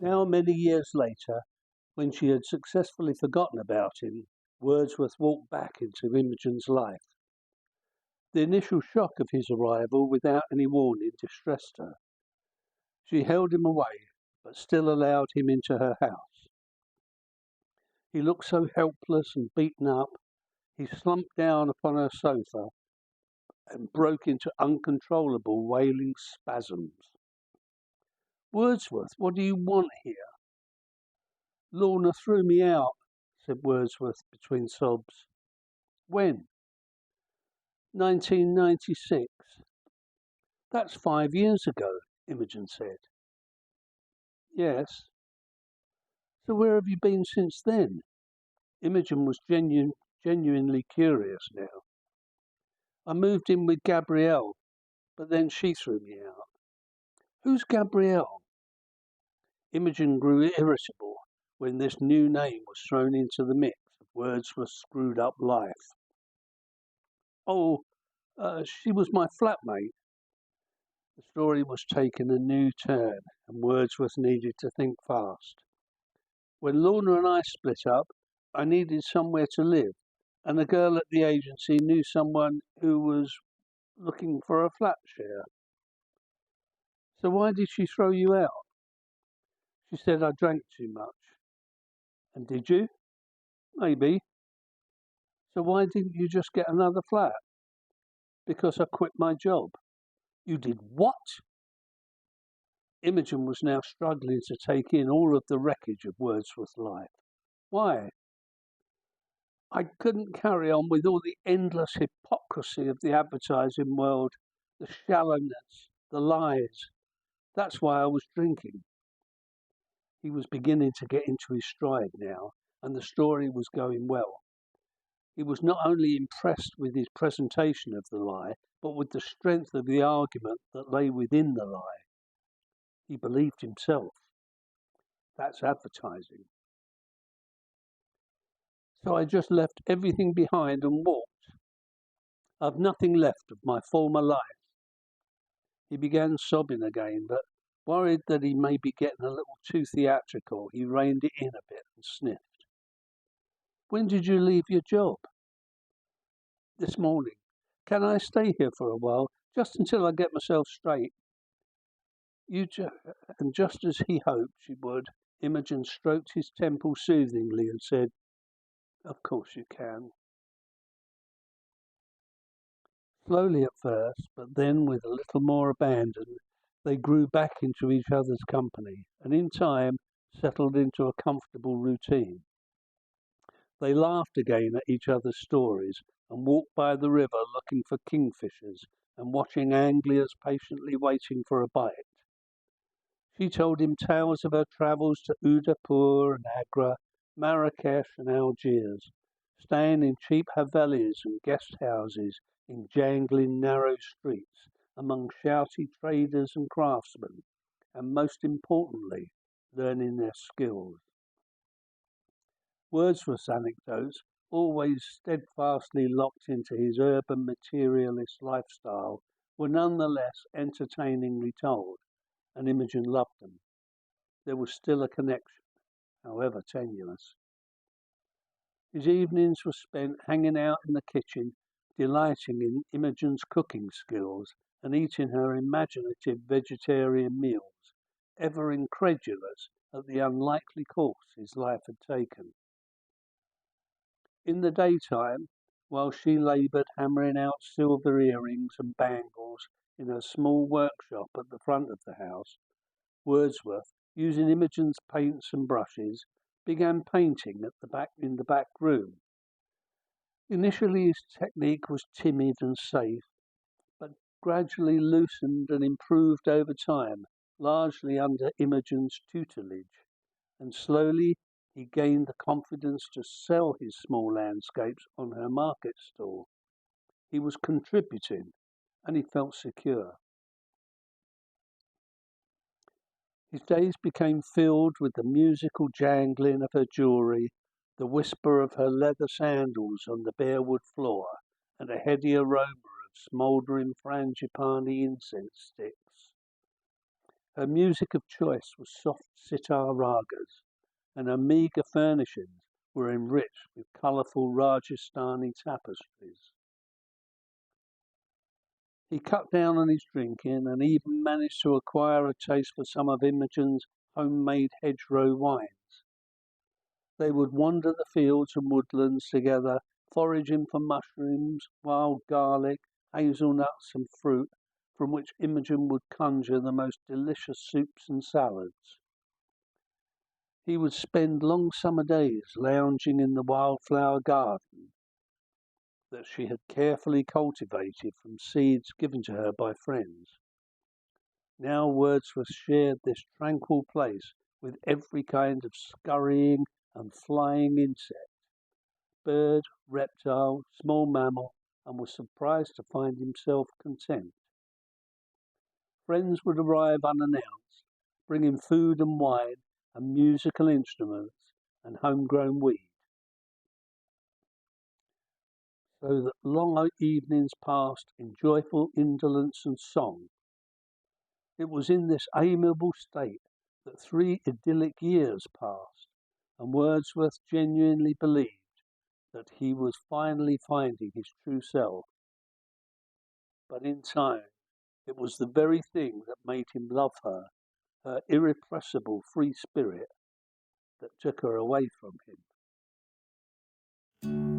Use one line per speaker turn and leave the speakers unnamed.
Now, many years later, when she had successfully forgotten about him, Wordsworth walked back into Imogen's life. The initial shock of his arrival without any warning distressed her. She held him away, but still allowed him into her house. He looked so helpless and beaten up, he slumped down upon her sofa and broke into uncontrollable wailing spasms. "Wordsworth, what do you want here?" "Lorna threw me out," said Wordsworth between sobs. "When?" 1996. "That's 5 years ago," Imogen said. "Yes." "So where have you been since then?" Imogen was genuinely curious now. "I moved in with Gabrielle, but then she threw me out." "Who's Gabrielle?" Imogen grew irritable when this new name was thrown into the mix of Wordsworth's screwed up life. "Oh, she was my flatmate." The story was taking a new turn, and Wordsworth needed to think fast. "When Lorna and I split up, I needed somewhere to live, and a girl at the agency knew someone who was looking for a flat share." "So why did she throw you out?" "She said I drank too much." "And did you?" "Maybe." "So why didn't you just get another flat?" "Because I quit my job." "You did what?" Imogen was now struggling to take in all of the wreckage of Wordsworth's life. "Why?" "I couldn't carry on with all the endless hypocrisy of the advertising world, the shallowness, the lies. That's why I was drinking." He was beginning to get into his stride now, and the story was going well. He was not only impressed with his presentation of the lie, but with the strength of the argument that lay within the lie. He believed himself. That's advertising. "So I just left everything behind and walked. I've nothing left of my former life." He began sobbing again, but worried that he may be getting a little too theatrical, he reined it in a bit and sniffed. "When did you leave your job?" "This morning. Can I stay here for a while, just until I get myself straight?" And just as he hoped she would, Imogen stroked his temple soothingly and said, "Of course you can." Slowly at first, but then with a little more abandon, they grew back into each other's company, and in time settled into a comfortable routine. They laughed again at each other's stories and walked by the river looking for kingfishers and watching anglers patiently waiting for a bite. She told him tales of her travels to Udaipur and Agra, Marrakesh and Algiers, staying in cheap havelis and guest houses in jangling narrow streets among shouty traders and craftsmen, and most importantly, learning their skills. Wordsworth's anecdotes, always steadfastly locked into his urban materialist lifestyle, were nonetheless entertainingly told, and Imogen loved them. There was still a connection, however tenuous. His evenings were spent hanging out in the kitchen, delighting in Imogen's cooking skills and eating her imaginative vegetarian meals, ever incredulous at the unlikely course his life had taken. In the daytime, while she laboured hammering out silver earrings and bangles in her small workshop at the front of the house, Wordsworth, using Imogen's paints and brushes, began painting in the back room. Initially his technique was timid and safe, but gradually loosened and improved over time, largely under Imogen's tutelage, and slowly he gained the confidence to sell his small landscapes on her market stall. He was contributing, and he felt secure. His days became filled with the musical jangling of her jewellery, the whisper of her leather sandals on the bare wood floor, and a heady aroma of smouldering frangipani incense sticks. Her music of choice was soft sitar ragas, and her meagre furnishings were enriched with colourful Rajasthani tapestries. He cut down on his drinking and even managed to acquire a taste for some of Imogen's homemade hedgerow wines. They would wander the fields and woodlands together, foraging for mushrooms, wild garlic, hazelnuts, and fruit, from which Imogen would conjure the most delicious soups and salads. He would spend long summer days lounging in the wildflower garden that she had carefully cultivated from seeds given to her by friends. Now Wordsworth shared this tranquil place with every kind of scurrying and flying insect, bird, reptile, small mammal, and was surprised to find himself content. Friends would arrive unannounced, bringing food and wine and musical instruments and homegrown weed, so that long evenings passed in joyful indolence and song. It was in this amiable state that 3 idyllic years passed, and Wordsworth genuinely believed that he was finally finding his true self. But in time, it was the very thing that made him love her, her irrepressible free spirit, that took her away from him.